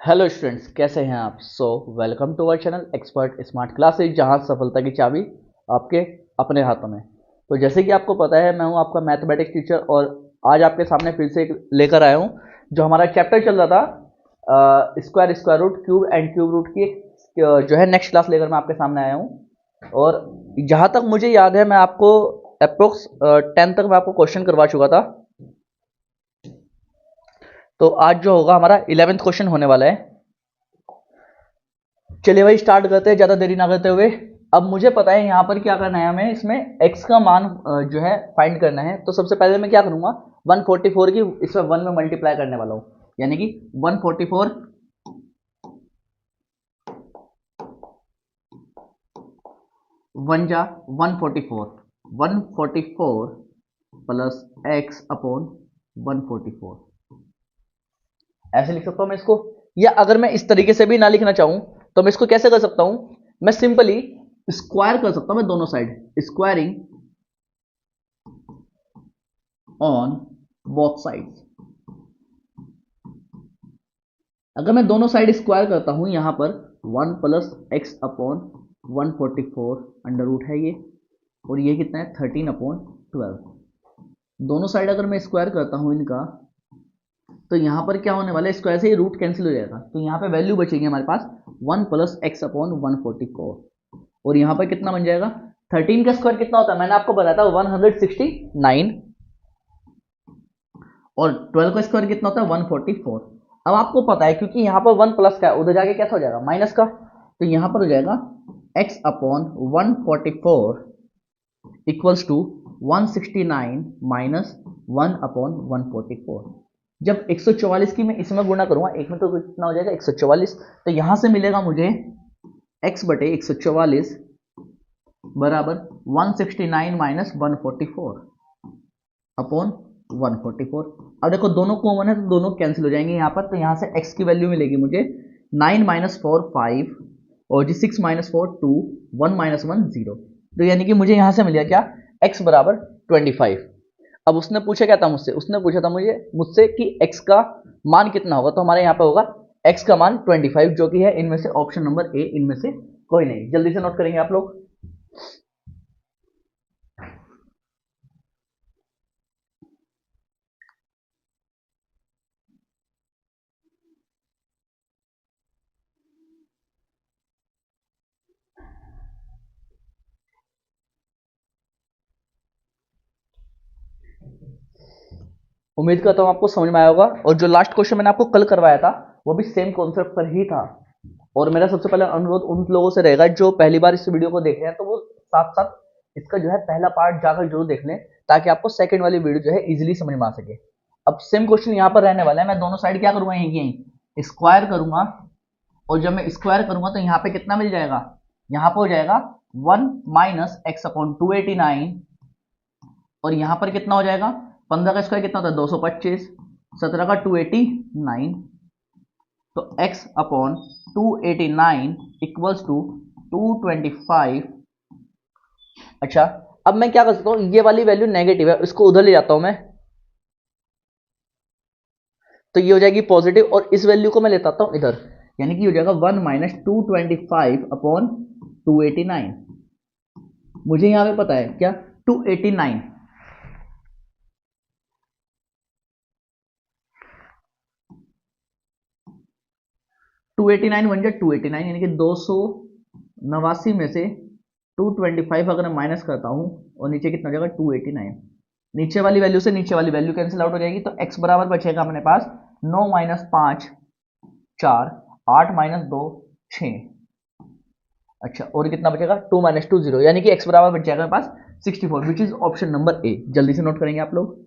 Hello students, कैसे हैं आप? Welcome to our channel expert smart classes, जहां सफलता की चाबी आपके अपने हाथों में। तो जैसे कि आपको पता है, मैं हूं आपका मैथमेटिक्स टीचर और आज आपके सामने फिर से एक लेकर आया हूं जो हमारा चैप्टर चल रहा था, square square root cube and cube root की जो है नेक्स्ट क्लास लेकर मैं आपके सामने आया हूं। और जहां तक मुझे याद है, मैं आपको अप्रोक्स 10 तक मैं आपको क्वेश्चन करवा चुका था। तो आज जो होगा हमारा 11th क्वेश्चन होने वाला है। चलिए भाई, स्टार्ट करते हैं ज़्यादा देरी ना करते हुए। अब मुझे पता है यहाँ पर क्या करना है, हमें इसमें x का मान जो है फाइंड करना है। तो सबसे पहले मैं क्या करूँगा, 144 की इसमें 1 में मल्टीप्लाई करने वाला हूँ, यानी कि 144 वन जा 144, 144 प्लस x अपॉन 144, ऐसे लिख सकता हूँ मैं इसको। या अगर मैं इस तरीके से भी ना लिखना चाहूँ तो मैं इसको कैसे कर सकता हूँ, मैं सिंपली स्क्वायर कर सकता हूँ, मैं दोनों side squaring on both sides. अगर मैं दोनों साइड स्क्वायर करता हूं यहां पर 1 plus x upon 144 under root है ये, और ये कितना है 13 अपॉन 12। दोनों साइड अगर मैं स्क्वायर करता हूं इनका, तो यहां पर क्या होने वाला है, स्क्वायर से ये रूट कैंसिल हो जाएगा, तो यहां पे वैल्यू बचेगी हमारे पास 1 प्लस एक्स अपॉन 144, और यहां पर कितना बन जाएगा, 13 का स्क्वायर कितना होता है मैंने आपको बताया था 169, और 12 का स्क्वायर कितना होता है 144। अब आपको पता है क्योंकि यहाँ पर 1 प्लस का है, उधर जाके कैसा हो जाएगा माइनस का, तो यहाँ पर हो जाएगा x upon 144 equals to 169 minus 1 upon 144। जब 144 की मैं इसमें गुणा करूंगा, एक में तो कितना हो जाएगा 144, तो यहां से मिलेगा मुझे x बटे 144 बराबर 169 माइनस 144 अपॉन 144। अब देखो दोनों कॉमन है तो दोनों कैंसिल हो जाएंगे यहाँ पर, तो यहाँ से x की वैल्यू मिलेगी मुझे 9 माइनस 4 5, और जी 6 माइनस 4 2, 1 माइनस 1 0। तो यानी कि मुझे यहाँ से मिल गया क्या, x बराबर 25। अब उसने पूछा क्या था मुझसे, उसने पूछा था मुझसे कि x का मान कितना होगा, तो हमारे यहाँ पे होगा x का मान 25, जो कि है इनमें से ऑप्शन नंबर ए, इनमें से कोई नहीं। जल्दी से नोट करेंगे आप लोग। उम्मीद करता हूँ आपको समझ में आया होगा, और जो लास्ट क्वेश्चन मैंने आपको कल करवाया था वो भी सेम कॉन्सेप्ट पर ही था। और मेरा सबसे पहले अनुरोध उन लोगों से रहेगा जो पहली बार इस वीडियो को देख रहे हैं, तो वो साथ साथ इसका जो है पहला पार्ट जाकर जरूर देख लें, ताकि आपको सेकंड वाली वीडियो जो है इजीली समझ में आ सके। अब सेम क्वेश्चन यहाँ पर रहने वाला है, मैं दोनों साइड क्या करूंगा, यहीं स्क्वायर करूंगा, और जब मैं स्क्वायर करूंगा तो यहाँ पे कितना मिल जाएगा, यहाँ पे हो जाएगा 1 माइनस एक्स अपॉन 289, और यहां पर कितना हो जाएगा, 15 का स्क्वायर कितना होता है 225, 17 का 289, तो x अपॉन 289 इक्वल्स टू 225। अच्छा, अब मैं क्या कर सकता हूँ, ये वाली वैल्यू नेगेटिव है, इसको उधर ले जाता हूं मैं, तो ये हो जाएगी पॉजिटिव, और इस वैल्यू को मैं लेता आता हूं इधर, यानी कि हो जाएगा 1 माइनस 225 अपॉन 289। मुझे यहां पे पता है क्या, 289, 289 बन जाए 289, यानी कि 289 में से 225 अगर मैं माइनस करता हूं, और नीचे कितना हो जाएगा 289, नीचे वाली वैल्यू से नीचे वाली वैल्यू कैंसिल आउट हो जाएगी, तो x बराबर बचेगा अपने पास 9 माइनस 5 4, 8 माइनस 2 6। अच्छा, और कितना बचेगा 2 माइनस 2 0, यानी कि x बराबर बच जाएगा मेरे पास 64, विच इज ऑप्शन नंबर ए। जल्दी से नोट करेंगे आप लोग।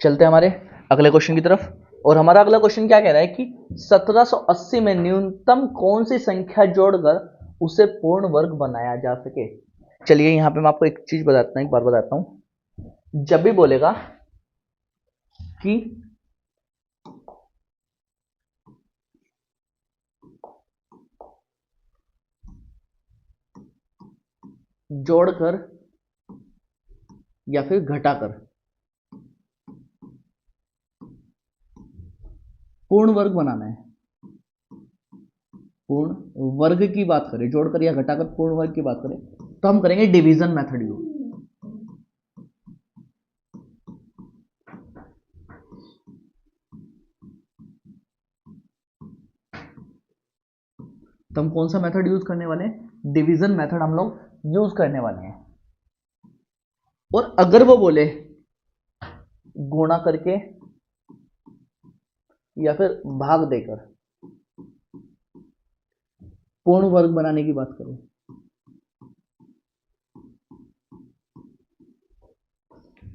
चलते हैं हमारे अगले क्वेश्चन की तरफ। और हमारा अगला क्वेश्चन क्या कह रहा है कि 1780 में न्यूनतम कौन सी संख्या जोड़कर उसे पूर्ण वर्ग बनाया जा सके। चलिए यहां पे मैं आपको एक चीज बताता हूं, एक बार बताता हूं। जब भी बोलेगा कि जोड़कर या फिर घटाकर पूर्ण वर्ग बनाना है, पूर्ण वर्ग की बात करें, जोड़कर या घटाकर पूर्ण वर्ग की बात करें, तो हम करेंगे डिवीजन मेथड यूज। तो हम कौन सा मेथड यूज करने वाले हैं, डिवीजन मेथड हम लोग यूज करने वाले हैं। और अगर वो बोले गुणा करके या फिर भाग देकर पूर्ण वर्ग बनाने की बात करें,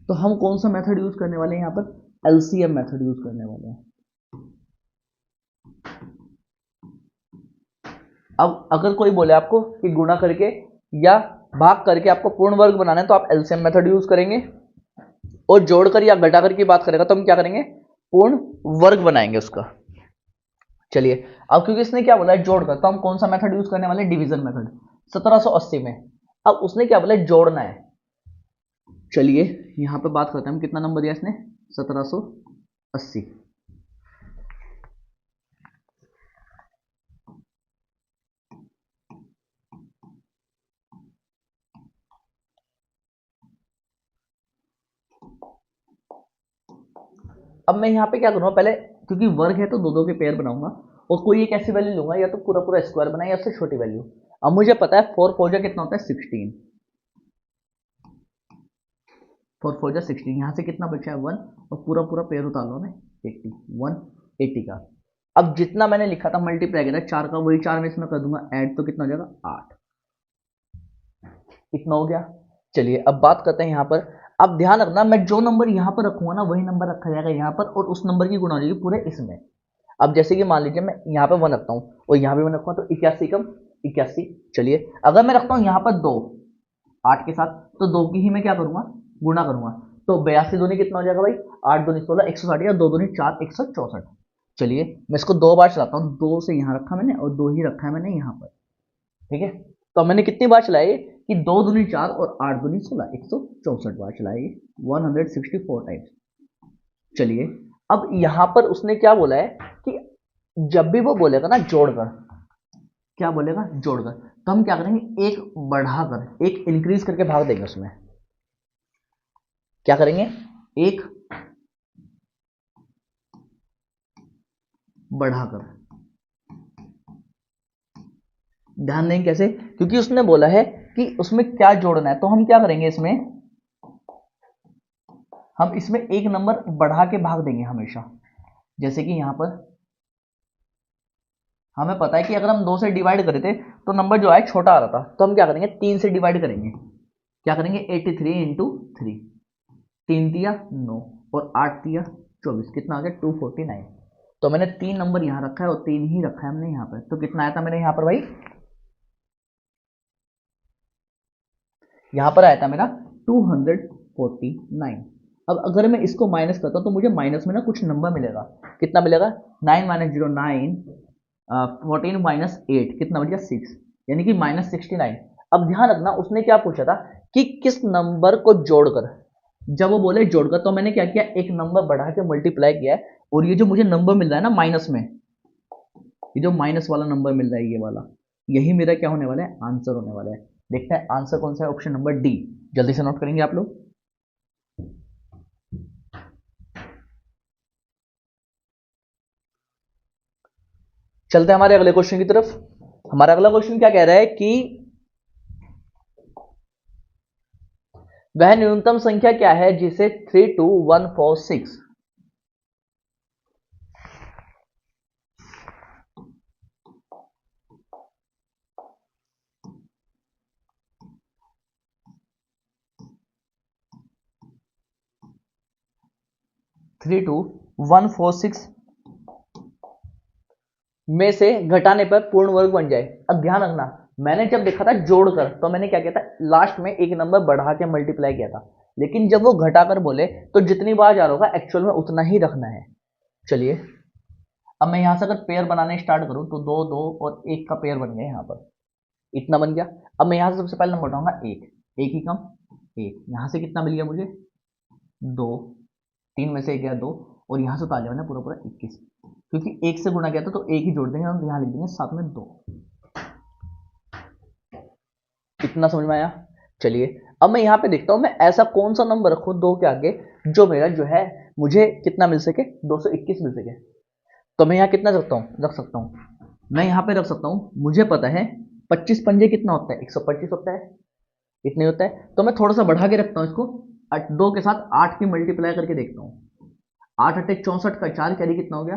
तो हम कौन सा मेथड यूज करने वाले हैं, यहां पर एलसीएम मेथड यूज करने वाले हैं। अब अगर कोई बोले आपको कि गुणा करके या भाग करके आपको पूर्ण वर्ग बनाना है, तो आप एलसीएम मेथड यूज करेंगे। और जोड़कर या घटाकर की बात करेगा तो हम क्या करेंगे, पूर्ण वर्ग बनाएंगे उसका। चलिए, अब क्योंकि इसने क्या बोला है जोड़कर, तो हम कौन सा मेथड यूज करने वाले, डिवीजन मेथड 1780 में। अब उसने क्या बोला, जोड़ना है। चलिए यहां पे बात करते हैं हम, कितना नंबर दिया इसने, 1780। अब मैं यहाँ पे क्या करूँगा, पहले क्योंकि वर्ग है तो दो दो के पेयर बनाऊंगा, और कोई एक ऐसी वैल्यू लूंगा, या तो पूरा पूरा स्क्वायर बनाए या उससे छोटी वैल्यू। अब मुझे पता है 4 4 जा कितना होता है 16, 4 4 जा 16, यहाँ से कितना बचा है 1, और पूरा पूरा पेयर उतार लो ना 80, 180 का। अब जितना मैंने लिखा था मल्टीप्लाई किया था 4 का, वही 4 में इसमें कर दूंगा ऐड, तो कितना हो जाएगा 8, इतना हो गया। चलिए अब बात करते हैं यहाँ पर। अब ध्यान रखना, मैं जो नंबर यहाँ पर रखूंगा ना वही नंबर रखा जाएगा यहाँ पर, और उस नंबर की गुणा हो जाएगी पूरे इसमें। अब जैसे कि मान लीजिए मैं यहाँ पे 1 रखता हूँ और यहाँ पे 1 रखूंगा, तो 81 कम 81। चलिए अगर मैं रखता हूँ यहाँ पर 2 8 के साथ, तो 2 की ही मैं क्या करूंगा, गुणा करूंगा, तो 82 दूनी कितना हो जाएगा भाई, 8 दूनी 16, 160, या 2 दूनी 4, 164। चलिए मैं इसको 2 बार चलाता हूँ, 2 से यहाँ रखा मैंने और 2 ही रखा है मैंने यहाँ पर, ठीक है। तो मैंने कितनी बार चलाई कि 2 दूनी 4 और 8 दूनी 16, 164 बार चलाएगी, 164 टाइम्स। चलिए अब यहां पर उसने क्या बोला है कि जब भी वो बोलेगा ना जोड़कर, क्या बोलेगा जोड़कर, तो हम क्या करेंगे, एक बढ़ाकर, एक इंक्रीज करके भाग देंगे उसमें। क्या करेंगे, एक बढ़ाकर। ध्यान देंगे कैसे, क्योंकि उसने बोला है कि उसमें क्या जोड़ना है, तो हम क्या करेंगे इसमें, हम इसमें एक नंबर बढ़ा के भाग देंगे हमेशा। जैसे कि यहां पर हमें पता है कि अगर हम 2 से डिवाइड करे थे तो नंबर जो है छोटा आ रहा था, तो हम क्या करेंगे 3 से डिवाइड करेंगे। क्या करेंगे 83 इंटू 3, 3 दिया 9 और 8 दिया 24, कितना आ गया 249। तो मैंने 3 नंबर यहाँ रखा है और 3 ही रखा है हमने यहाँ पर, तो कितना आया था मेरे यहाँ पर भाई, यहाँ पर आया था मेरा 249। अब अगर मैं इसको माइनस करता हूँ तो मुझे माइनस में ना कुछ नंबर मिलेगा, कितना मिलेगा 9 माइनस 0 9, 14 माइनस 8 कितना बच गया 6, यानी कि -69। अब ध्यान रखना उसने क्या पूछा था कि किस नंबर को जोड़कर, जब वो बोले जोड़कर तो मैंने क्या किया, एक नंबर बढ़ा के मल्टीप्लाई किया है, और ये जो मुझे नंबर मिल रहा है ना माइनस में, ये जो माइनस वाला नंबर मिल रहा है ये वाला, यही मेरा क्या होने वाला है, आंसर होने वाला है। देखते हैं आंसर कौन सा है, ऑप्शन नंबर डी, जल्दी से नोट करेंगे आप लोग। चलते हैं हमारे अगले क्वेश्चन की तरफ। हमारा अगला क्वेश्चन क्या कह रहा है कि वह न्यूनतम संख्या क्या है जिसे 32146 32146 में से घटाने पर पूर्ण वर्ग बन जाए। अब ध्यान रखना, मैंने जब देखा था जोड़कर तो मैंने क्या किया था, लास्ट में एक नंबर बढ़ा के मल्टीप्लाई किया था, लेकिन जब वो घटाकर बोले तो जितनी बार जा रहा होगा एक्चुअल में उतना ही रखना है। चलिए अब मैं यहां से अगर पेयर बनाने स्टार्ट करूं तो 2 2 और 1 का पेयर बन गया, यहाँ पर इतना बन गया। अब मैं यहां से सबसे पहले नंबर उठाऊंगा 1, 1 ही कम 1, यहाँ से कितना मिल गया मुझे 2, 3 में से 1 गया 2, और यहाँ से उतार लिया मैंने पूरा पूरा 21, क्योंकि 1 से गुणा किया था तो 1 ही जोड़ देंगे हम, यहाँ लिख देंगे साथ में 2। इतना समझ में आया? चलिए अब मैं यहाँ पे देखता हूँ मैं ऐसा कौन सा नंबर रखूँ 2 के आगे जो मेरा जो है मुझे कितना मिल सके, 221 मिल सके। तो मैं यहाँ कितना रख सकता हूँ, मैं यहाँ पे रख सकता हूँ, मुझे पता है 25 पंजे कितना होता है, 125 होता है, इतने होता है। तो मैं थोड़ा सा बढ़ा के रखता हूँ इसको, 2 के साथ 8 की मल्टीप्लाई करके देखता हूँ। 8 अट्ठे 64 का 4 कैरी कितना हो गया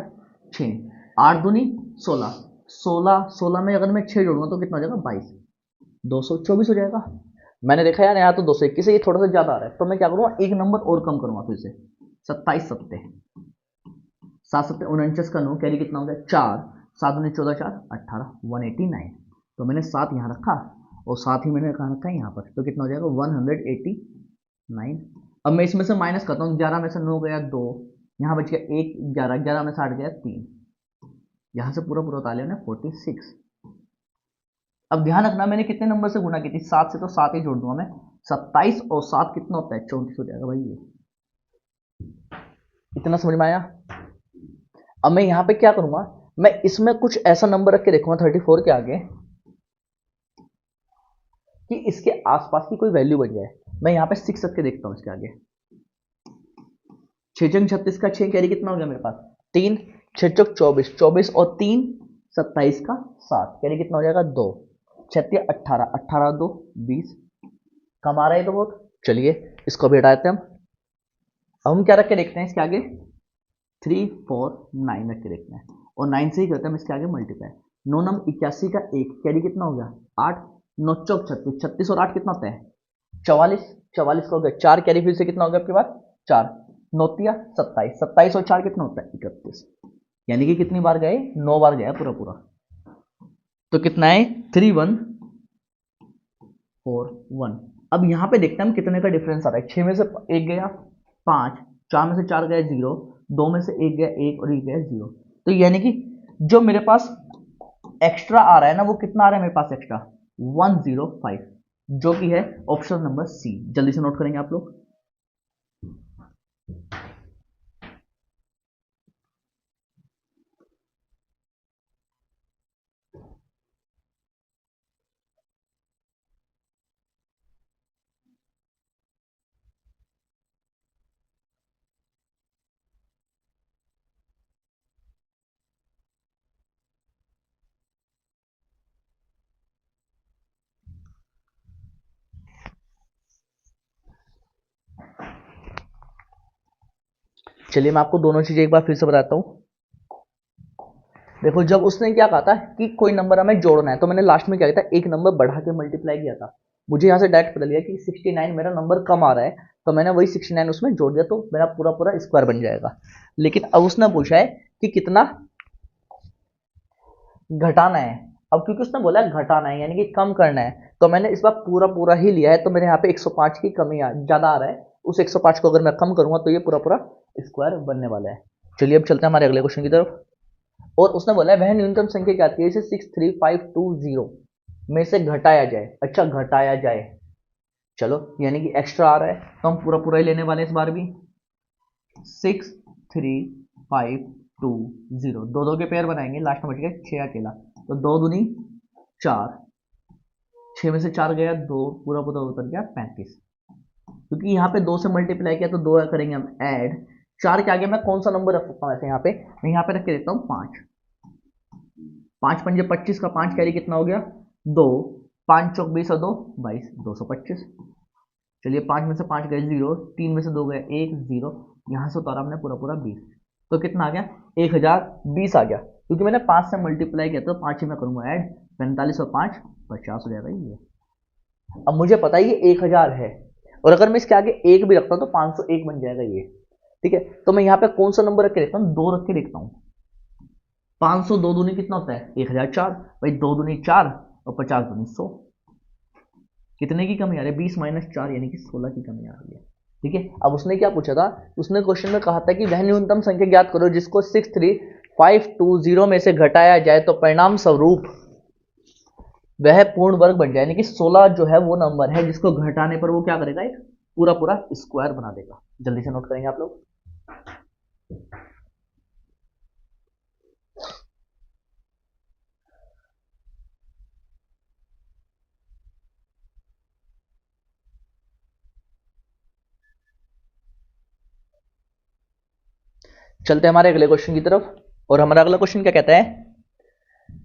6, 8 दूनी 16, 16 में अगर मैं 6 जोड़ूंगा तो कितना हो जाएगा 22, 224 हो जाएगा। मैंने देखा यार यहाँ तो 221 है, ये थोड़ा सा ज्यादा आ रहा है, तो मैं क्या करूँगा एक नंबर और कम करूँगा फिर से, 27 सत्ते 7 सत्ते 49 का 9 कैरी कितना हो गया 4, 7 दूनी 14 4 18, 189। तो मैंने 7 यहाँ रखा और साथ ही मैंने कहाँ रखा है यहाँ पर, तो कितना हो जाएगा 189। अब मैं इसमें से माइनस करता हूँ, 11 में से 9 गया 2, यहाँ बच गया 1, 11, 11 में से 8 गया 3, यहाँ से पूरा पूरा उतार लिया मैंने 46। अब ध्यान रखना मैंने कितने नंबर से गुणा की थी, 7 से, तो 7 ही जोड़ दूंगा मैं, 27 और 7 कितना होता है 34 हो जाएगा भाई ये। इतना समझ में आया? अब मैं यहाँ पे क्या करूंगा, मैं इसमें कुछ ऐसा नंबर रख के देखूंगा 34 के आगे कि इसके आसपास की कोई वैल्यू बन जाए। मैं यहाँ पे 6 रख के देखता हूँ इसके आगे, 6 जंग 36 का 6 कैरी कितना हो गया मेरे पास 3, 6 चौक 24, 24 और 3 27 का 7 कैरी कितना हो जाएगा 2, 36 18, 18 2 20, कम आ रहा है तो बहुत। चलिए इसको भी हटा देते हैं हम। अब हम क्या रख के देखते हैं इसके आगे 3 4 9 रख के देखते हैं, और 9 से ही करते हैं हम इसके आगे मल्टीप्लाई। 9 नम 81 का 1 कैरी कितना हो गया 8, 9 चौक 36, 36 और 8 कितना होता है 44, 44 का हो गया 4 कैरी, फिर से कितना हो गया आपके पास 4, 9 27, 27 और 4 कितना होता है 31, यानी कि कितनी बार गए 9 बार गया पूरा पूरा। तो कितना है 3 1 4 1। अब यहाँ पे देखते हैं हम कितने का डिफरेंस आ रहा है, 6 में से 1 गया 5, 4 में से 4 गया 0, 2 में से 1 गया 1 और 1 गया 0। तो यानी कि जो मेरे पास एक्स्ट्रा आ रहा है ना, वो कितना आ रहा है मेरे पास एक्स्ट्रा 105, जो कि है ऑप्शन नंबर सी। जल्दी से नोट करेंगे आप लोग। चलिए मैं आपको दोनों चीजें एक बार फिर से बताता हूँ। देखो जब उसने क्या कहा था कि कोई नंबर हमें जोड़ना है, तो मैंने लास्ट में क्या किया था, एक नंबर बढ़ा के मल्टीप्लाई किया था। मुझे यहाँ से डायरेक्ट पता लिया कि 69 मेरा नंबर कम आ रहा है, तो मैंने वही 69 उसमें जोड़ दिया, तो मेरा पूरा पूरा स्क्वायर बन जाएगा। लेकिन अब उसने पूछा है कि कितना घटाना है। अब क्योंकि उसने बोला घटाना है यानी कि कम करना है, तो मैंने इस बार पूरा पूरा ही लिया है, तो मेरे यहाँ पे 105 की कमी ज्यादा आ रहा है। उस 105 को अगर मैं कम करूंगा तो ये पूरा पूरा स्क्वायर बनने वाला है। चलिए अब चलते हैं हमारे अगले क्वेश्चन की तरफ। और उसने बोला है वह न्यूनतम संख्या क्या आती है इसे 63520 में से घटाया जाए। अच्छा घटाया जाए, चलो यानी कि एक्स्ट्रा आ रहा है तो हम पूरा पूरा ही लेने वाले हैं इस बार भी। 63520, दो दो के पेयर बनाएंगे, लास्ट में बच गया 6 अकेला, तो 2 दूनी 4, 6 में से 4 गया 2, पूरा पूरा उतर गया 35। क्योंकि यहाँ पे 2 से मल्टीप्लाई किया तो 2 करेंगे हम ऐड, 4 के आगे मैं कौन सा नंबर रख सकता हूँ ऐसे यहाँ पे, मैं यहाँ पे रख के देता हूँ 5, 5 पंजे 25 का 5 कैरी कितना हो गया 2, 5 चौक 20 और 2 22, 225। चलिए 5 में से 5 गए 0, 3 में से 2 गए 1 0, यहाँ से उतारा हमने पूरा पूरा 20, तो कितना आ गया 1020 आ गया। क्योंकि मैंने 5 से मल्टीप्लाई किया तो 5 ही मैं करूँगा ऐड, 45 और 5 50 हो जाएगा ये। अब मुझे पता है ये 1000 है, और अगर मैं इसके आगे 1 भी रखता हूँ तो 501 बन जाएगा ये, ठीक है। तो मैं यहाँ पे कौन सा नंबर रख के देखता हूँ, 2 रख के देखता हूँ। 500 2 दूनी कितना होता है 1004, भाई 2 दूनी 4 और 50 दूनी 100, कितने की कमी आ रही है 20 माइनस 4 यानी कि 16 की कमी आ रही है, ठीक है। अब उसने क्या पूछा था, उसने क्वेश्चन में कहा था कि वह न्यूनतम संख्या ज्ञात करो जिसको 63520 में से घटाया जाए तो परिणाम स्वरूप वह पूर्ण वर्ग बन जाए, यानी कि 16 जो है वो नंबर है जिसको घटाने पर वो क्या करेगा एक पूरा पूरा स्क्वायर बना देगा। जल्दी से नोट करेंगे आप लोग। चलते हैं हमारे अगले क्वेश्चन की तरफ। और हमारा अगला क्वेश्चन क्या कहता है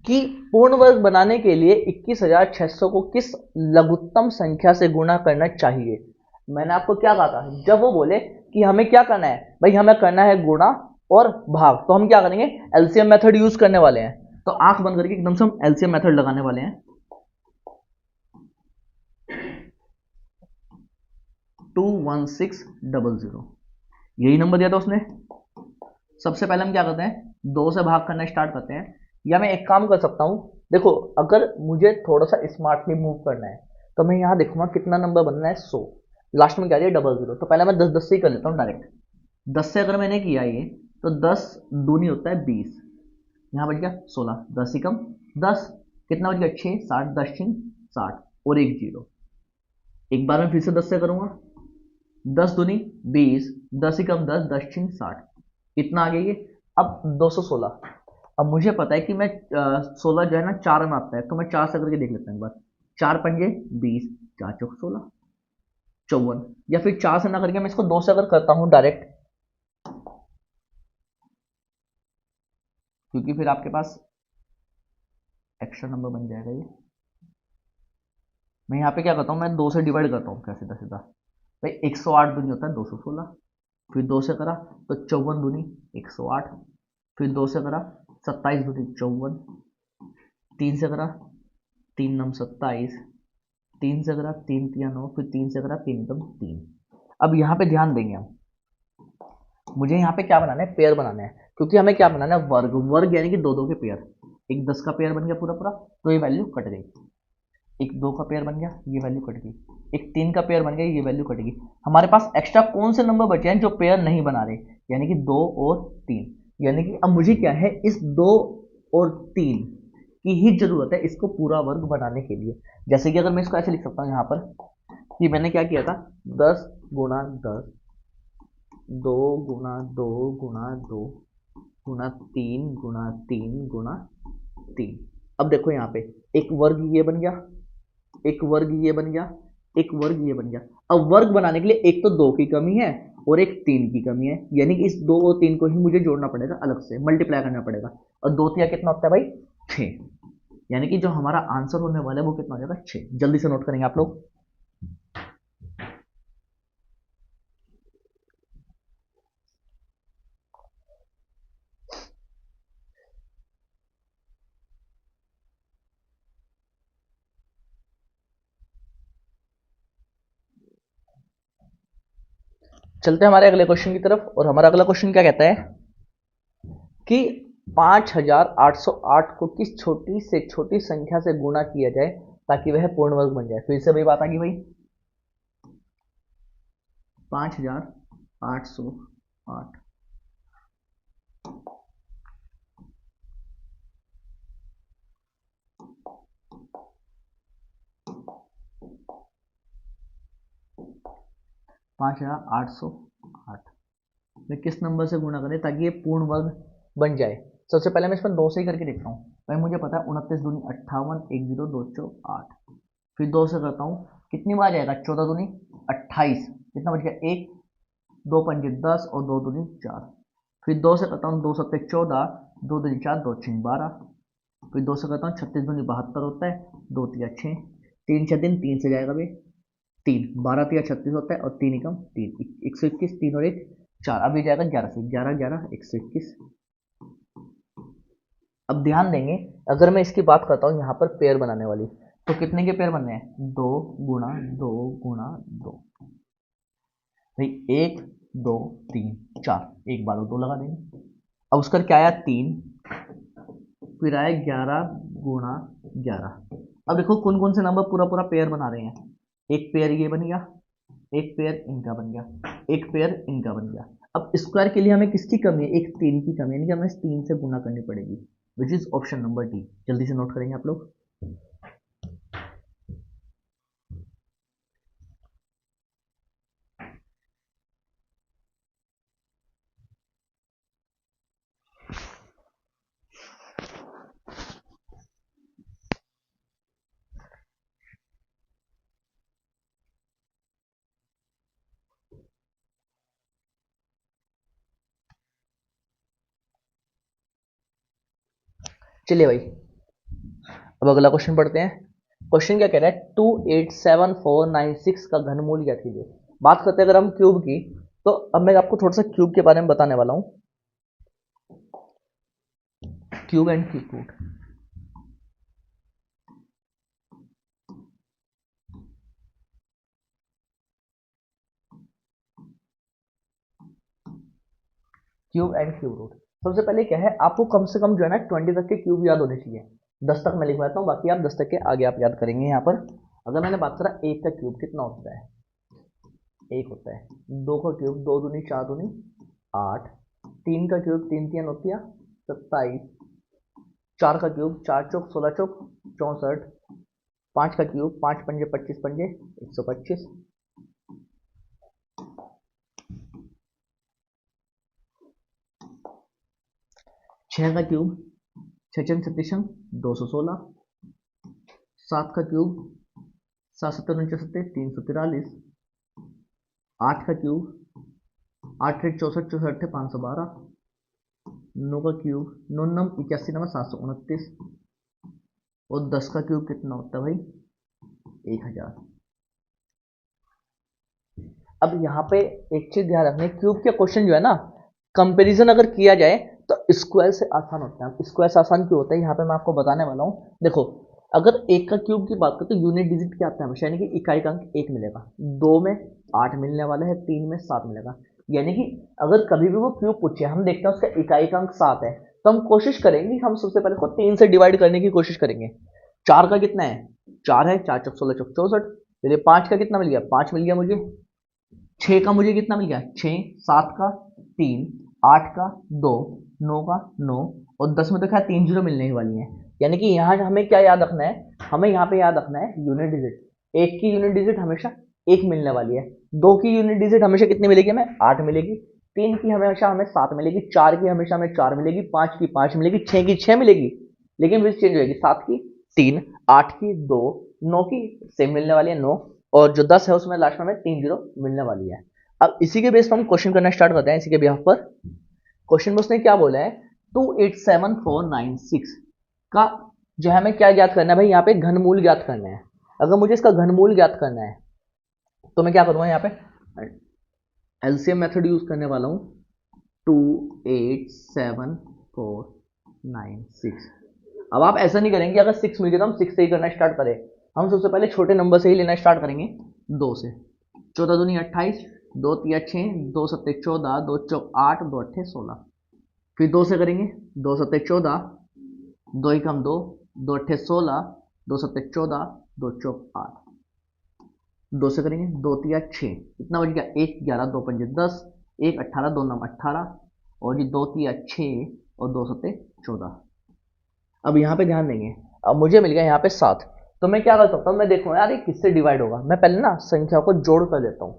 कि पूर्ण वर्ग बनाने के लिए 21,600 को किस लघुत्तम संख्या से गुणा करना चाहिए। मैंने आपको क्या कहा था, जब वो बोले कि हमें क्या करना है, भाई हमें करना है गुणा और भाग, तो हम क्या करेंगे, एलसीएम मेथड यूज करने वाले हैं। तो आंख बंद करके एकदम से हम एलसीएम मेथड लगाने वाले हैं। 21600 यही नंबर दिया था उसने। सबसे पहले हम क्या करते हैं, 2 से भाग करना स्टार्ट करते हैं। या मैं एक काम कर सकता हूं, देखो अगर मुझे थोड़ा सा स्मार्टली मूव करना है तो मैं यहां देखूंगा कितना नंबर बनना है, 100, लास्ट में क्या है 00, तो पहले मैं 10 10 से ही कर लेता हूँ डायरेक्ट। 10 से अगर मैंने किया ये, तो 10 दूनी होता है 20, यहाँ बच गया 16, 10 ही कम 10, कितना बच गया 6, 60, 10 6 60 और एक जीरो। एक बार मैं फिर से 10 से करूंगा, 10 दूनी 20, 10 ही कम 10, 10 6 60, इतना आ गया ये। अब 216, अब मुझे पता है कि मैं 16 जो है ना 4 में आता है, तो मैं 4 से करके देख लेता हूँ एक बार। 4 पंजे 20, 4 चौक 16, 54, या फिर 4 से ना करके मैं इसको 2 से अगर करता हूँ डायरेक्ट, क्योंकि फिर आपके पास एक्स्ट्रा नंबर बन जाएगा ये। मैं यहाँ पे क्या करता हूँ, मैं 2 से डिवाइड करता हूँ, क्या सीधा सीधा भाई 108 दूनी होता है 216, फिर 2 से करा तो 54 दूनी 108, फिर 2 से करा 27 दूनी 54, 3 से करा 3 नम 27, 3 से करा 3 तिया 9, फिर 3 से करा 3 दम 3। अब यहाँ पे ध्यान देंगे हम, मुझे यहाँ पे क्या बनाना है, पेयर बनाना है, क्योंकि हमें क्या बनाना है, वर्ग। वर्ग यानी कि 2 2 के पेयर। एक 10 का पेयर बन गया पूरा पूरा, तो ये वैल्यू कट गई। एक 2 का पेयर बन गया, ये वैल्यू कट गई। एक 3 का पेयर बन गया, ये वैल्यू कट गई। हमारे पास एक्स्ट्रा कौन से नंबर बचे हैं जो पेयर नहीं बना रहे, यानी कि 2 और 3। यानी कि अब मुझे क्या है, इस 2 और 3 की ही जरूरत है इसको पूरा वर्ग बनाने के लिए। जैसे कि अगर मैं इसको ऐसे लिख सकता हूँ यहाँ पर कि मैंने क्या किया था, 10 गुणा 10, 2 गुणा 2 गुणा 2 गुणा 3 गुणा 3 गुणा 3। अब देखो यहाँ पे एक वर्ग ये बन गया, एक वर्ग ये बन गया, एक वर्ग ये बन गया। अब वर्ग बनाने के लिए एक तो 2 की कमी है और एक 3 की कमी है, यानी कि इस 2 और 3 को ही मुझे जोड़ना पड़ेगा, अलग से मल्टीप्लाई करना पड़ेगा। और 2 तिया कितना होता है भाई, 6, यानी कि जो हमारा आंसर होने वाला है वो कितना हो जाएगा, 6। जल्दी से नोट करेंगे आप लोग। चलते हैं हमारे अगले क्वेश्चन की तरफ। और हमारा अगला क्वेश्चन क्या कहता है कि 5808 को किस छोटी से छोटी संख्या से गुणा किया जाए ताकि वह पूर्ण वर्ग बन जाए। फिर से वही बात आ गई भाई, 5808, 5808 में किस नंबर से गुणा करें ताकि ये पूर्ण वर्ग बन जाए। सबसे पहले मैं इसमें 2 से ही करके देखता हूँ। भाई मुझे पता है 29 दूनी 58, 10 2 8, फिर 2 से करता हूँ, कितनी बार जाएगा, 14 दूनी 28, कितना बच गया 1, 2 पंजे 10 और 2 दूनी 4, फिर 2 से करता हूँ 2 सत्ते 14, 2 दूनी 4, 2 6 12, फिर 2 से करता हूँ 36 दूनी 72 होता है, 2 तिया 6, 3 6 दिन 3 से जाएगा भाई 3, 12 तिया 36 होता है और 3 एकम 3, 121, 3 और 1 4, अभी जाएगा 11 से, 11 11 121। अब ध्यान देंगे, अगर मैं इसकी बात करता हूँ यहाँ पर पेयर बनाने वाली, तो कितने के पेयर बनने हैं, 2 गुणा 2 गुणा 2, भाई 1 2 3 4, एक बार 2 लगा देंगे। अब उसका क्या आया 3, फिर आया 11 गुणा 11। अब देखो कौन कौन से नंबर पूरा पूरा पेयर बना रहे हैं। एक पेयर ये बन गया, एक पेयर इनका बन गया, एक पेयर इनका बन गया। अब स्क्वायर के लिए हमें किसकी कमी है, एक 3 की कमी है, यानी कि हमें 3 से गुणा करनी पड़ेगी, विच इज ऑप्शन नंबर डी। जल्दी से नोट करेंगे आप लोग। चलिए भाई, अब अगला क्वेश्चन पढ़ते हैं। क्वेश्चन क्या कह रहा है, 287496 का घनमूल क्या कीजिए। बात करते हैं अगर हम क्यूब की, तो अब मैं आपको थोड़ा सा क्यूब के बारे में बताने वाला हूं। Cube and cube root. Cube and cube root. सबसे पहले क्या है, आपको कम से कम जो है ना 20 तक के क्यूब याद होने चाहिए। 10 तक मैं लिखवाता हूँ, बाकी आप 10 तक के आगे आप याद करेंगे। यहाँ पर अगर मैंने बात करा एक का क्यूब कितना होता है, एक होता है। दो का क्यूब दो दूनी चार दूनी 8। तीन का क्यूब तीन तीन होती है 27। चार का क्यूब चार चौक 16 चौक 64। पाँच का क्यूब पाँच पंजे 25 पंजे 125। छः का क्यूब छः छः 216। सात का क्यूब 7 7 343। आठ का क्यूब 8 8 64 64 512। नौ का क्यूब 9 9 81 9 729। और 10 का क्यूब कितना होता है भाई, 1000। अब यहाँ पे एक चीज ध्यान रखनी, क्यूब के क्वेश्चन जो है ना, कंपैरिजन अगर किया जाए तो स्क्वायर से आसान होता है। स्क्वायर से आसान क्यों होता है, यहाँ पे मैं आपको बताने वाला हूँ। देखो, अगर एक का क्यूब की बात करें तो यूनिट डिजिट क्या आता है हमेशा, यानी कि इकाई का अंक एक मिलेगा। दो में 8 मिलने वाला है, तीन में 7 मिलेगा। यानी कि अगर कभी भी वो क्यूब पूछे, हम देखते हैं उसका इकाई का अंक 7 है, तो हम कोशिश करेंगे, हम सबसे पहले उसको 3 से डिवाइड करने की कोशिश करेंगे। चार का कितना है, 4 है, 4 चौक 16 चौक 64। फिर 5 का कितना मिल गया, 5 मिल गया मुझे। 6 का मुझे कितना मिल गया, 6। 7 का 3। 8 का 2। 9 का 9। और 10 में तो खैर 3 जीरो मिलने ही वाली है। यानी कि यहाँ हमें क्या याद रखना है, हमें यहाँ पे याद रखना है यूनिट डिजिट। एक की यूनिट डिजिट हमेशा एक मिलने वाली है। दो की यूनिट डिजिट हमेशा कितनी मिलेगी, हमें 8 मिलेगी। तीन की हमेशा हमें 7 मिलेगी। चार की हमेशा हमें 4 मिलेगी। पाँच की 5 मिलेगी। छः की 6 मिलेगी, लेकिन फिर चेंज होगी। 7 की 3। 8 की 2। 9 की सेम मिलने वाली है 9। और जो 10 है उसमें लास्ट में हमें 3 जीरो मिलने वाली है। अब इसी के बेस पर हम क्वेश्चन करना स्टार्ट करते हैं। इसी के बिहाफ पर क्वेश्चन में उसने क्या बोला है, 287496 का जो है हमें क्या ज्ञात करना है भाई, यहाँ पे घनमूल ज्ञात करना है। अगर मुझे इसका घनमूल ज्ञात करना है तो मैं क्या करूँगा, यहाँ पे एलसीएम मेथड यूज करने वाला हूँ। 287496। अब आप ऐसा नहीं करेंगे, अगर 6 मिल गया तो हम 6 से ही करना स्टार्ट करें। हम सबसे पहले छोटे नंबर से ही लेना स्टार्ट करेंगे, 2 से। 14 दूनी 28, 2 तिया 6, 2 सत्ते 14, 2 चौक 8, 2 अट्ठे 16। फिर 2 से करेंगे, 2 सत्ते 14, 2 एकम 2, 2 अट्ठे 16, 2 सत्ते 14, 2 चौक 8। 2 से करेंगे, 2 तिया 6, कितना बच गया, 1 11, 2 पंजे 10, 1 18, 2 नम 18। और ये 2 तिया 6 और 2 सत्ते 14। अब यहाँ पे ध्यान देंगे, अब मुझे मिल गया यहाँ पे 7। तो मैं क्या कर सकता हूँ, मैं देखूँ यार ये किससे डिवाइड होगा। मैं पहले ना संख्या को जोड़ कर देता हूँ।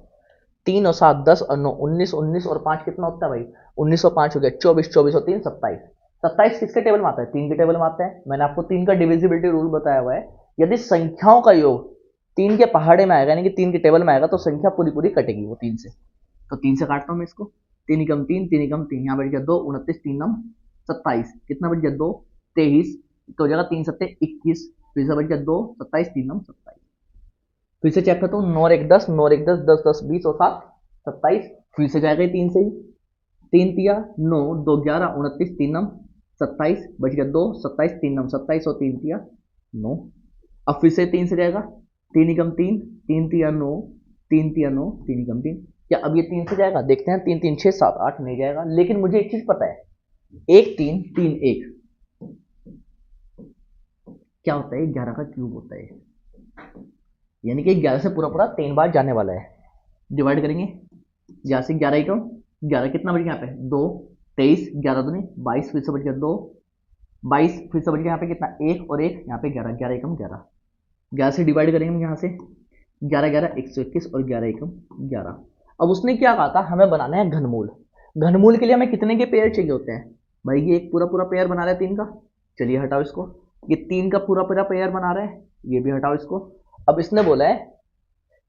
3 और 7 10 और 9 19, 19 और 5 कितना होता है भाई, 19 और 5 हो गया 24, 24 और 3 27। 27 किसके टेबल में आता है, 3 के टेबल में आता है। मैंने आपको 3 का डिविजिबिलिटी रूल बताया हुआ है। यदि संख्याओं का योग 3 के पहाड़े में आएगा, यानी कि 3 के टेबल में आएगा, तो संख्या पूरी पूरी कटेगी वो 3 से। तो 3 से काटता हूँ मैं इसको, 3 एकम 3, 3 एकम 3, यहाँ बच गया 2 29, 3 नम 27, कितना बच गया 2 23। तो हो जाएगा 3 सत्ते 21, फिर से बच गया 2 27, 3 नम 27। फिर से चेक करता हूँ, 9 और 1 10, 9 और 1 10, 10 10 20 और 7 27। फिर से जाएगा 3 से ही, 3 तिया 9, 2 11 29, 3 नम 27, बच गया 2 27, 3 नम 27 और 3 तिया 9। अब फिर से 3 से जाएगा, 3 एकम 3, 3 तिया 9, 3 तिया 9, 3 एकम 3। क्या अब ये 3 से जाएगा, देखते हैं। 3 3 6 7 8 नहीं जाएगा, लेकिन मुझे एक चीज पता है, 1 3 3 1 क्या होता है, 11 का क्यूब होता है। यानी कि 11 से पूरा पूरा 3 बार जाने वाला है। डिवाइड करेंगे, 11 से 11 एकम 11, कितना बच गया यहाँ पे 2 23, 11 दूनी 22, फिर से बच गया 2 22, फिर से बच गया यहाँ पे कितना 1 और 1, यहाँ पे 11, 11 एकम 11। 11 से डिवाइड करेंगे हम यहाँ से, 11 11 121 और 11 एकम 11। अब उसने क्या कहा था, हमें बनाना है घनमूल। घनमूल के लिए हमें कितने के पेयर चाहिए होते हैं भाई, ये एक पूरा पूरा पेयर बना रहा है 3 का, चलिए हटाओ इसको। ये 3 का पूरा पूरा पेयर बना रहा है, ये भी हटाओ इसको। अब इसने बोला है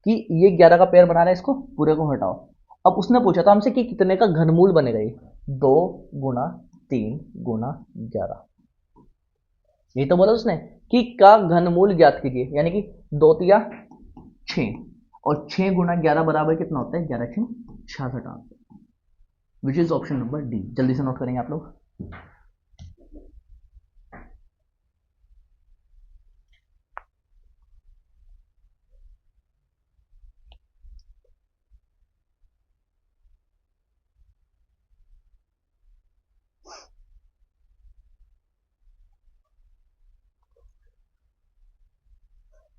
कि ये 11 का पेयर बना रहा है, इसको पूरे को हटाओ। अब उसने पूछा था हमसे कि कितने का घनमूल बनेगा, ये 2 गुना 3 गुना 11। ये तो बोला उसने कि का घनमूल ज्ञात कीजिए, यानी कि 2 तिया 6, और 6 गुना 11 बराबर कितना होता है, 11 6 66 answer, which is option number D. जल्दी से नोट करेंगे आप लोग।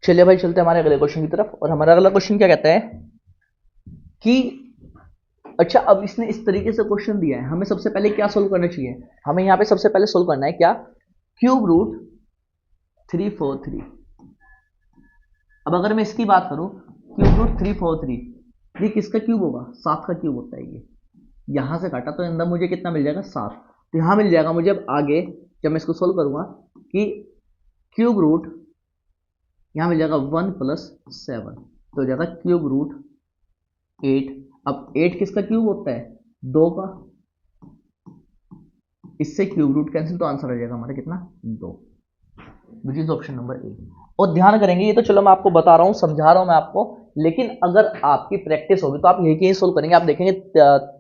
चलिए भाई चलते हैं हमारे अगले क्वेश्चन की तरफ, और हमारा अगला क्वेश्चन क्या कहता है कि अच्छा, अब इसने इस तरीके से क्वेश्चन दिया है, हमें सबसे पहले क्या सोल्व करना चाहिए, हमें यहाँ पे सबसे पहले सोल्व करना है क्या, क्यूब रूट 343। अब अगर मैं इसकी बात करूं, क्यूब रूट 343, ये किसका क्यूब होगा, 7 का क्यूब होता है ये। यहां से काटा तो अंदर मुझे कितना मिल जाएगा, 7, तो यहां मिल जाएगा मुझे। अब आगे जब मैं इसको सोल्व करूंगा कि क्यूब रूट, यहां मिल जाएगा 1 + 7, तो हो जाएगा क्यूब रूट 8। अब 8 किसका क्यूब होता है, 2 का, इससे क्यूब रूट कैंसिल, तो आंसर आ जाएगा हमारा कितना, 2, विच इज ऑप्शन नंबर ए। और ध्यान करेंगे, ये तो चलो मैं आपको बता रहा हूँ, समझा रहा हूँ मैं आपको, लेकिन अगर आपकी प्रैक्टिस होगी तो आप यही सोल्व करेंगे। आप देखेंगे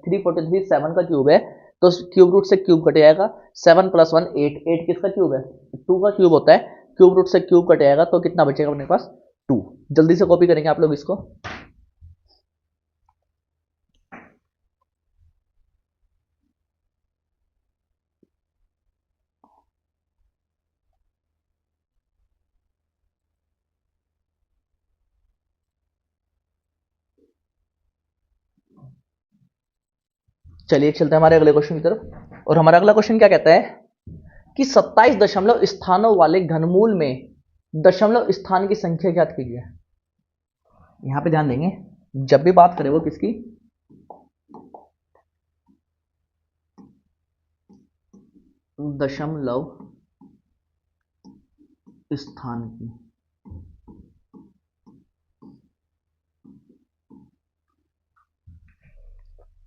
343 7 का क्यूब है, तो क्यूब रूट से क्यूब कट जाएगा, 7 + 1 8, 8 किसका क्यूब है, 2 का क्यूब होता है, क्यूब रूट से क्यूब कट जाएगा, तो कितना बचेगा अपने पास, 2। जल्दी से कॉपी करेंगे आप लोग इसको। चलिए चलते हैं हमारे अगले क्वेश्चन की तरफ, और हमारा अगला क्वेश्चन क्या कहता है कि 27 दशमलव स्थानों वाले घनमूल में दशमलव स्थान की संख्या ज्ञात कीजिए। यहां पे ध्यान देंगे, जब भी बात करें वो किसकी, दशमलव स्थान की।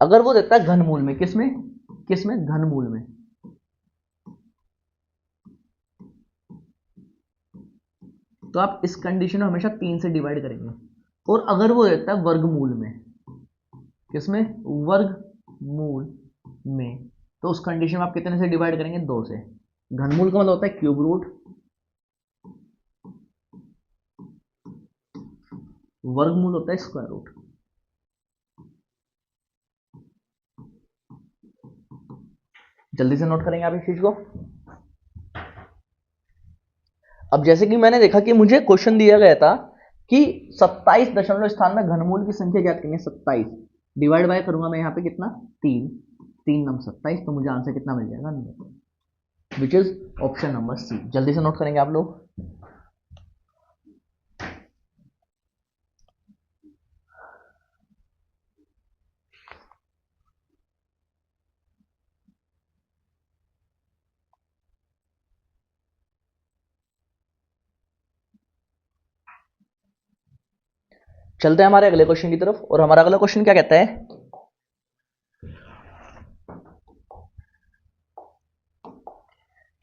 अगर वो देता है घनमूल में, किसमें किसमें, घनमूल में, तो आप इस कंडीशन में हमेशा 3 से डिवाइड करेंगे। और अगर वो देता है वर्गमूल में, किसमें, वर्गमूल में, तो उस कंडीशन में आप कितने से डिवाइड करेंगे, 2 से। घनमूल का मतलब होता है क्यूब रूट, वर्गमूल होता है स्क्वायर रूट। जल्दी से नोट करेंगे आप इस चीज को। अब जैसे कि मैंने देखा कि मुझे क्वेश्चन दिया गया था कि 27 दशमलव स्थान में घनमूल की संख्या ज्ञात करनी है, 27 डिवाइड बाय करूंगा मैं यहाँ पे कितना, 3, 3 नम 27, तो मुझे आंसर कितना मिल जाएगा, 9, which is option number C. जल्दी से नोट करेंगे आप लोग। चलते हैं हमारे अगले क्वेश्चन की तरफ, और हमारा अगला क्वेश्चन क्या कहता है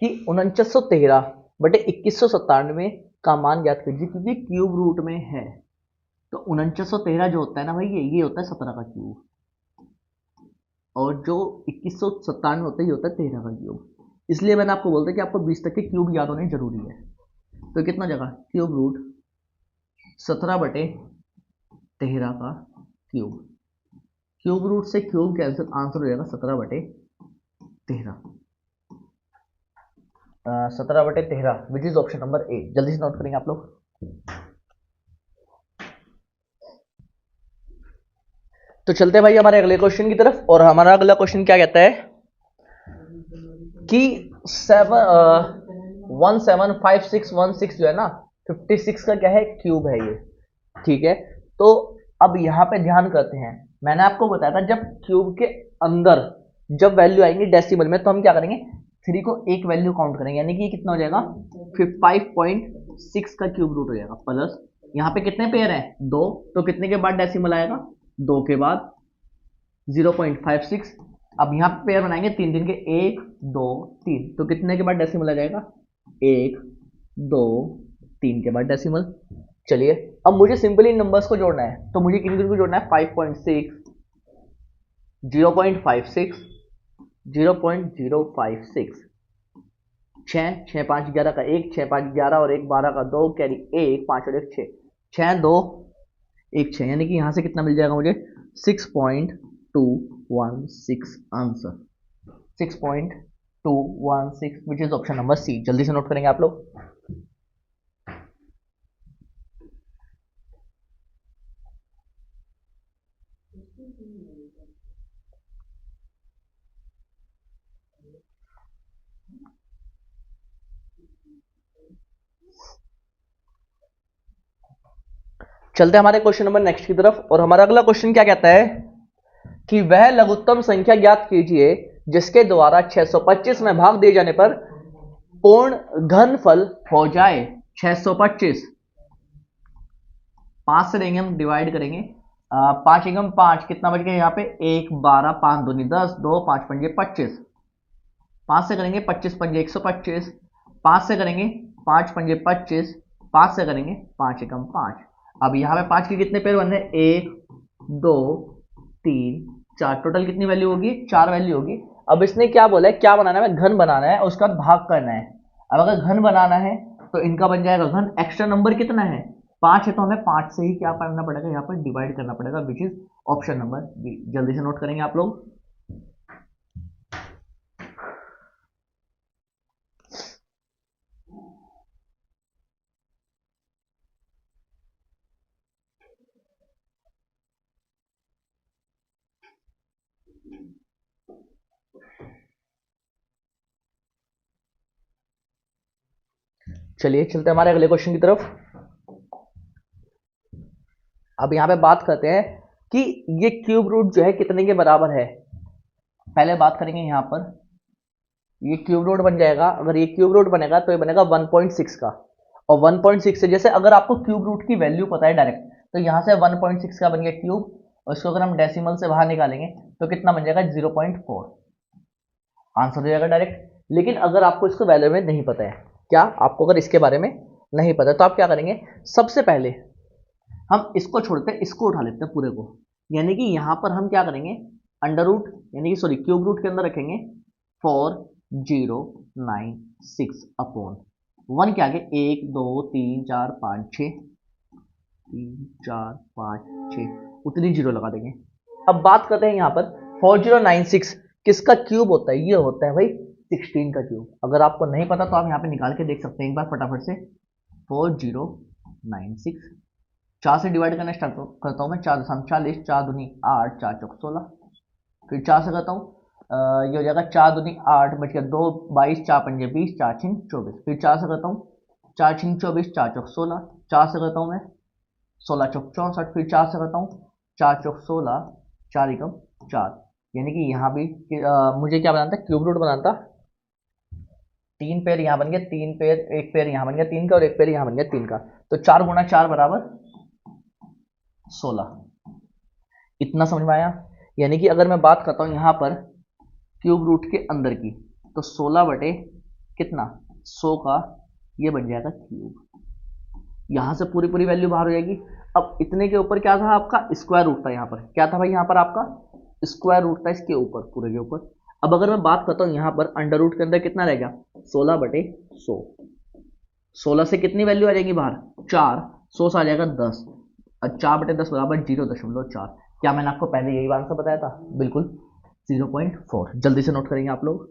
कि 4913 बटे 2197 का मान ज्ञात कीजिए, क्योंकि क्यूब रूट में है, तो 4913 जो होता है ना भाई, ये होता है 17 का क्यूब, और जो 2197 होता है ये होता है 13 का क्यूब। इसलिए मैंने आपको बोलता कि आपको 20 तक के क्यूब याद होने जरूरी है। तो कितना जगह, क्यूब रूट 17/13 का क्यूब, क्यूब रूट से क्यूब कैंसिल, आंसर हो जाएगा 17/13, 17/13, विच इज ऑप्शन नंबर ए। जल्दी से नोट करेंगे आप लोग। तो चलते हैं भाई हमारे अगले क्वेश्चन की तरफ, और हमारा अगला क्वेश्चन क्या कहता है कि 175616 जो है ना, 56 का क्या है, क्यूब है ये, ठीक है। तो अब यहाँ पे ध्यान करते हैं, मैंने आपको बताया था जब क्यूब के अंदर जब वैल्यू आएंगी डेसिमल में, तो हम क्या करेंगे, 3 को एक वैल्यू काउंट करेंगे, यानी कि कितना हो जाएगा, 5.6 का क्यूब रूट हो जाएगा, प्लस यहाँ पे कितने पेयर हैं, 2, तो कितने के बाद डेसिमल आएगा, 2 के बाद 0.56। अब यहाँ पे पेयर बनाएंगे 3 3 के, 1 2 3, तो कितने के बाद डेसिमल आ जाएगा, 1 2 3 के बाद डेसिमल। चलिए अब मुझे सिंपली इन नंबर्स को जोड़ना है, तो मुझे किन किन को जोड़ना है, 5.6, 0.56, 0.056, 6 6 5 11 का 1, 6 5 11 और 1 12 का 2, कैरी 1 5 और 1 6, 6 2 1 6, यानी कि यहां से कितना मिल जाएगा मुझे, 6.216 answer, 6.216 which is option number C. जल्दी से नोट करेंगे आप लोग। चलते हमारे क्वेश्चन नंबर नेक्स्ट की तरफ, और हमारा अगला क्वेश्चन क्या कहता है कि वह लघुत्तम संख्या ज्ञात कीजिए जिसके द्वारा 625 में भाग दिए जाने पर पूर्ण घनफल हो जाए। 625 5 से देंगे, हम डिवाइड करेंगे, 5 एकम 5, कितना बच गया यहाँ पे, 1 12, 5 दूनी 10, 2 5 पंजे 25, 5 से करेंगे 25 पंजे 125, 5 से करेंगे 5 पंजे 25, 5 से करेंगे 5 एकम 5। अब यहाँ पे 5 के कितने पेयर बन रहे हैं, 1 2 3 4, टोटल कितनी वैल्यू होगी, 4 वैल्यू होगी। अब इसने क्या बोला है, क्या बनाना है, घन बनाना है, उसका भाग करना है। अब अगर घन बनाना है तो इनका बन जाएगा घन, एक्स्ट्रा नंबर कितना है, 5 है, तो हमें 5 से ही क्या करना पड़ेगा, यहाँ पर डिवाइड करना पड़ेगा, which is option number B. जल्दी से नोट करेंगे आप लोग। चलिए चलते हमारे अगले क्वेश्चन की तरफ। अब यहां पे बात करते हैं कि ये क्यूब रूट जो है कितने के बराबर है। पहले बात करेंगे यहां पर, ये क्यूब रूट बन जाएगा, अगर ये क्यूब रूट बनेगा तो ये बनेगा 1.6 का, और 1.6 से जैसे अगर आपको क्यूब रूट की वैल्यू पता है डायरेक्ट, तो यहां से 1.6 का बन गया क्यूब, और इसको अगर हम डेसिमल से बाहर निकालेंगे तो कितना बन जाएगा, 0.4, आंसर हो जाएगा डायरेक्ट। लेकिन अगर आपको इसको वैल्यू में नहीं पता है, क्या आपको अगर इसके बारे में नहीं पता, तो आप क्या करेंगे, सबसे पहले हम इसको छोड़ते हैं, इसको उठा लेते हैं पूरे को, यानी कि यहां पर हम क्या करेंगे, अंडर रूट, यानी कि सॉरी क्यूब रूट के अंदर रखेंगे 4096 अपॉन 1 के आगे 1 2 3 4 5 6, 3 4 5 6, उतनी जीरो लगा देंगे। अब बात करते हैं यहाँ पर 4096 किसका क्यूब होता है, ये होता है भाई 16 का क्यूब। अगर आपको नहीं पता तो आप यहाँ पे निकाल के देख सकते हैं एक बार फटाफट से। 4096 4 से डिवाइड करना स्टार्ट करता हूँ मैं, 4 दशम 40, 4 दूनी 8, 4 चौक 16, फिर 4 से करता हूँ, ये हो जाएगा 4 दूनी 8, बच गया 2 22, 4 पंजे 20, 4 छिंग 24, फिर 4 से करता हूँ, 4 छिंग 24, 4 चौक 16, 4 से करता हूँ मैं 16 चौक 64, फिर 4 से करता हूँ 4 चौक 16, 4 एकम 4, यानी कि यहाँ भी मुझे क्या बनाना था, क्यूब रूट बनाना था। 3 पेयर यहाँ बन गया, 3 पेयर, एक पेयर यहाँ बन गया 3 का, और एक पेयर यहाँ बन गया 3 का, तो 4 गुना 4 बराबर 16। इतना समझ में आया। यानी कि अगर मैं बात करता हूं यहां पर क्यूब रूट के अंदर की, तो 16 बटे कितना 100 का ये बन जाएगा क्यूब, यहां से पूरी पूरी वैल्यू बाहर हो जाएगी। अब इतने के ऊपर क्या था, आपका स्क्वायर रूट था, यहाँ पर क्या था भाई, यहाँ पर आपका स्क्वायर रूट था इसके ऊपर, पूरे के ऊपर। अब अगर मैं बात करता हूं यहाँ पर अंडर रूट के अंदर कितना रहेगा, 16 बटे 100, 16 से कितनी वैल्यू आ जाएगी बाहर, 4, 100 से आ जाएगा 10, और 4 बटे 10 बराबर 0.4। क्या मैंने आपको पहले यही आंसर बताया था, बिल्कुल 0.4। जल्दी से नोट करेंगे आप लोग।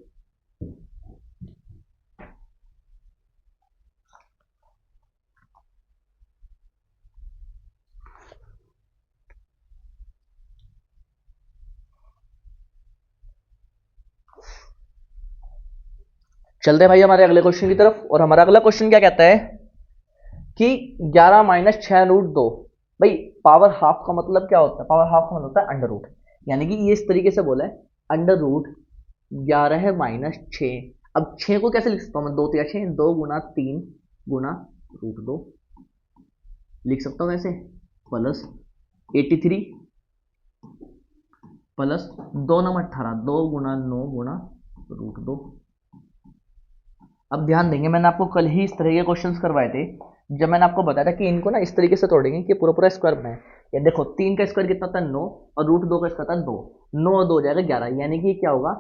चलते हैं भाई हमारे अगले क्वेश्चन की तरफ, और हमारा अगला क्वेश्चन क्या कहता है कि 11 माइनस 6 रूट 2, भाई पावर हाफ का मतलब क्या होता है, पावर हाफ का मतलब होता है अंडर रूट, यानी कि ये इस तरीके से बोला है, अंडर रूट 11 माइनस 6। अब 6 को कैसे लिख सकता हूं मैं, 2 3 6, 2 गुना 3 गुना रूट 2 लिख सकता हूं ऐसे, प्लस 83 प्लस 2 नंबर 18, 2 गुना 9 गुना रूट 2, अब ध्यान देंगे, मैंने आपको कल ही इस तरह के क्वेश्चंस करवाए थे, जब मैंने आपको बताया था कि इनको ना इस तरीके से तोड़ेंगे कि पूरा पूरा स्क्वायर बनाए। ये देखो 3 का स्क्वायर कितना था 9, और रूट 2 का स्क्वायर था 2, 9 और 2 हो जाएगा 11, यानी कि क्या होगा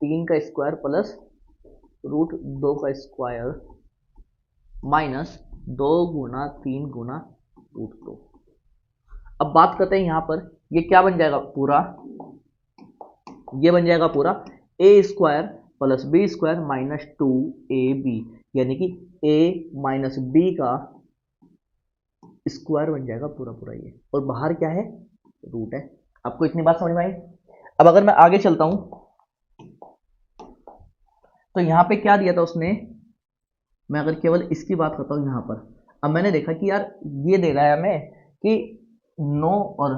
3 का स्क्वायर प्लस रूट 2 का स्क्वायर माइनस 2 गुना 3 गुना रूट 2। अब बात करते हैं यहाँ पर, ये क्या बन जाएगा पूरा, ये बन जाएगा पूरा a square plus b square minus 2ab, यानी कि a माइनस बी का स्क्वायर बन जाएगा पूरा पूरा ये, और बाहर क्या है रूट है। आपको इतनी बात समझ में आई। अब अगर मैं आगे चलता हूं तो यहां पे क्या दिया था उसने, मैं अगर केवल इसकी बात करता हूं यहां पर, अब मैंने देखा कि यार ये दे रहा है हमें कि 9 और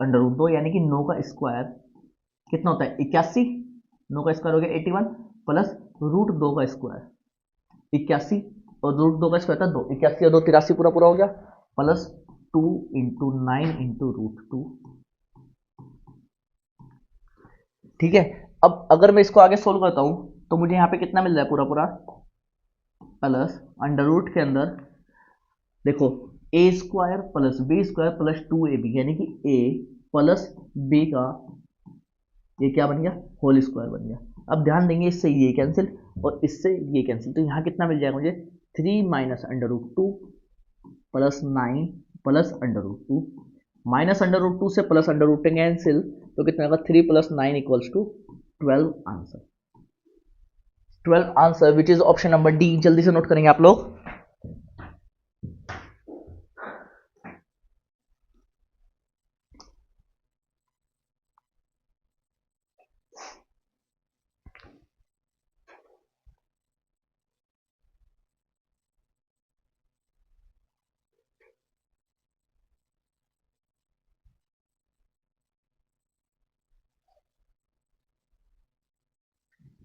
अंडर रूट 2, यानी कि 9 का स्क्वायर कितना होता है 81, 9 का स्क्वायर हो गया 81 प्लस रूट 2 का स्क्वायर 81, और रूट 2 का स्क्वायर था 2, 81 और 2 83 पूरा पूरा हो गया, प्लस 2 इंटू 9 इंटू रूट 2। ठीक है। अब अगर मैं इसको आगे सोल्व करता हूं तो मुझे यहाँ पे कितना मिल रहा है पूरा पूरा, प्लस अंडर रूट के अंदर देखो a square plus b square plus 2ab, यानी कि ए प्लस बी का ये क्या बन गया होल स्क्वायर बन गया। अब ध्यान देंगे इससे ये कैंसिल और इससे ये कैंसिल, तो यहाँ कितना मिल जाएगा मुझे 3 minus under root 2 plus 9 plus under root 2, minus under root 2 से प्लस अंडर रूट कैंसिल, तो कितना होगा 3 plus 9 equals to 12 answer. 12 answer which is option number D. जल्दी से नोट करेंगे आप लोग।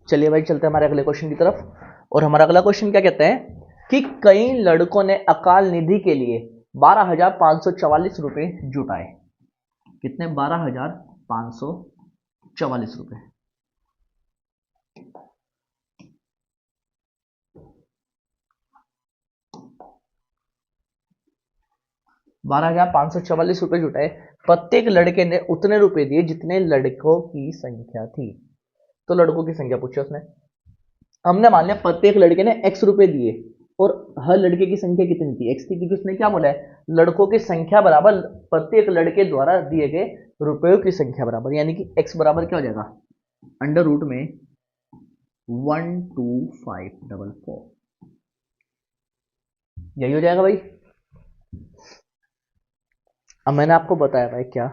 चलिए भाई चलते हैं हमारे अगले क्वेश्चन की तरफ। और हमारा अगला क्वेश्चन क्या कहते हैं कि कई लड़कों ने अकाल निधि के लिए 12,544 रुपए जुटाए। कितने 12,544 रुपए। 12,544 रुपए जुटाए। प्रत्येक लड़के ने उतने रुपए दिए जितने लड़कों की संख्या थी। तो लड़कों की संख्या पूछी उसने, हमने मान लिया प्रत्येक लड़के ने x रुपए दिए और हर लड़के की संख्या कितनी थी x थी, क्योंकि उसने क्या बोला है लड़कों की संख्या बराबर प्रत्येक लड़के द्वारा दिए गए रुपयों की संख्या बराबर, यानी कि x बराबर क्या हो जाएगा अंडर रूट में 12544, यही हो जाएगा भाई। अब मैंने आपको बताया भाई क्या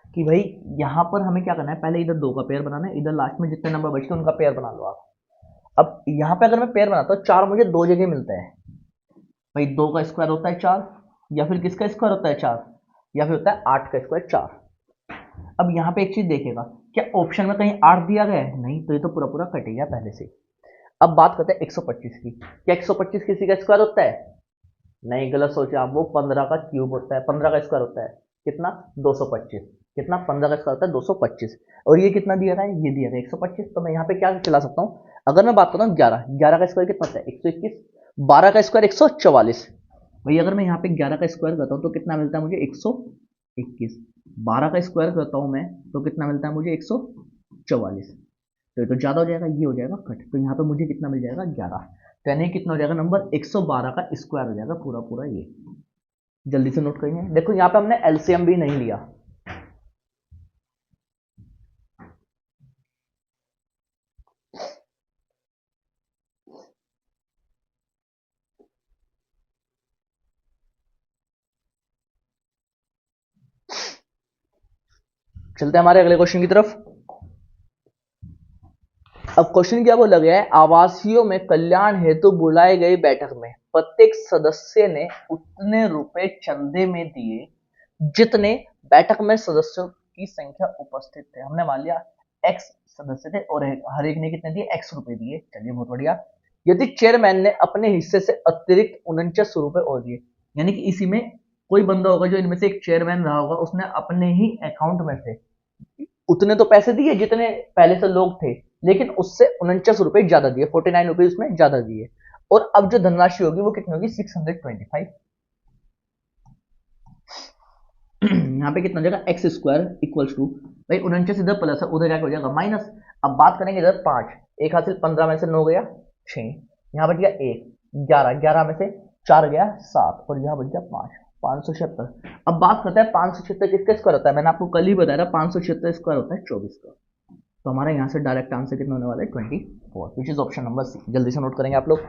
कि भाई यहां पर हमें क्या करना है, पहले इधर 2 का पेयर बनाना है, इधर लास्ट में जितने नंबर बचते हैं उनका पेयर बना लो आप। अब यहाँ पे अगर मैं पेयर बनाता हूँ 4 मुझे 2 जगह मिलता है भाई, 2 का स्क्वायर होता है 4, या फिर किसका स्क्वायर होता है 4, या फिर होता है 8 का स्क्वायर 4। अब यहाँ पे एक चीज देखेगा, क्या ऑप्शन में कहीं 8 दिया गया है, नहीं, तो ये तो पूरा पूरा कट गया पहले से। अब बात करते हैं 125 की, क्या 125 किसी का स्क्वायर होता है, नहीं, गलत सोचे आप, वो 15 का क्यूब होता है, 15 का स्क्वायर होता है कितना 225, कितना 15 का स्क्वायर होता है 225, और ये कितना दिया है, ये दिया है 125। तो मैं यहाँ पे क्या चला सकता हूँ, अगर मैं बात करता हूँ 11, 11 का स्क्वायर कितना होता है 121, 12 का स्क्वायर 144, भाई अगर मैं यहाँ पे 11 का स्क्वायर करता हूँ तो कितना मिलता है मुझे 121, 12 का स्क्वायर करता हूँ मैं तो कितना मिलता है मुझे 144, तो ये तो ज्यादा हो जाएगा, ये हो जाएगा कट, तो यहाँ पे मुझे कितना मिल जाएगा 11, तो यानी कितना हो जाएगा नंबर 112 का स्क्वायर हो जाएगा पूरा पूरा ये। जल्दी से नोट करेंगे, देखो यहाँ पे हमने एलसीएम भी नहीं लिया। चलते हैं हमारे अगले क्वेश्चन की तरफ। अब क्वेश्चन क्या बोला गया है, आवासियों में कल्याण हेतु बुलाए गए बैठक में प्रत्येक सदस्य ने उतने रुपए चंदे में दिए जितने बैठक में सदस्यों की संख्या उपस्थित थे। हमने मान लिया एक्स सदस्य थे और हर एक ने कितने दिए एक्स रुपए दिए, चलिए बहुत बढ़िया। यदि चेयरमैन ने अपने हिस्से से अतिरिक्त 49 रुपए और दिए, यानी कि इसी में कोई बंदा होगा जो इनमें से एक चेयरमैन रहा होगा, उसने अपने ही अकाउंट में से उतने तो पैसे दिए जितने पहले से लोग थे, लेकिन उससे 49 रुपए ज्यादा दिए, 49 रुपए उसमें ज्यादा दिए। और अब जो धनराशि होगी वो कितनी होगी 625। यहाँ पे कितना हो जाएगा एक्स स्क्वायर इक्वल्स टू, भाई 49 इधर प्लस है, उधर जाके हो जाएगा माइनस। अब बात करेंगे इधर 5, एक हासिल 15 में से 9 गया 6, यहाँ बच गया 1, 11, 11 में से 4 गया 7, और यहाँ बच गया 5, 576। अब बात करते हैं 576 किसका स्क्वायर होता है, मैंने आपको कल ही बताया था 576 स्क्वायर होता है 24 का। तो हमारा यहाँ से डायरेक्ट आंसर कितना होने वाला है 24, which is option number C. जल्दी से नोट करेंगे आप लोग।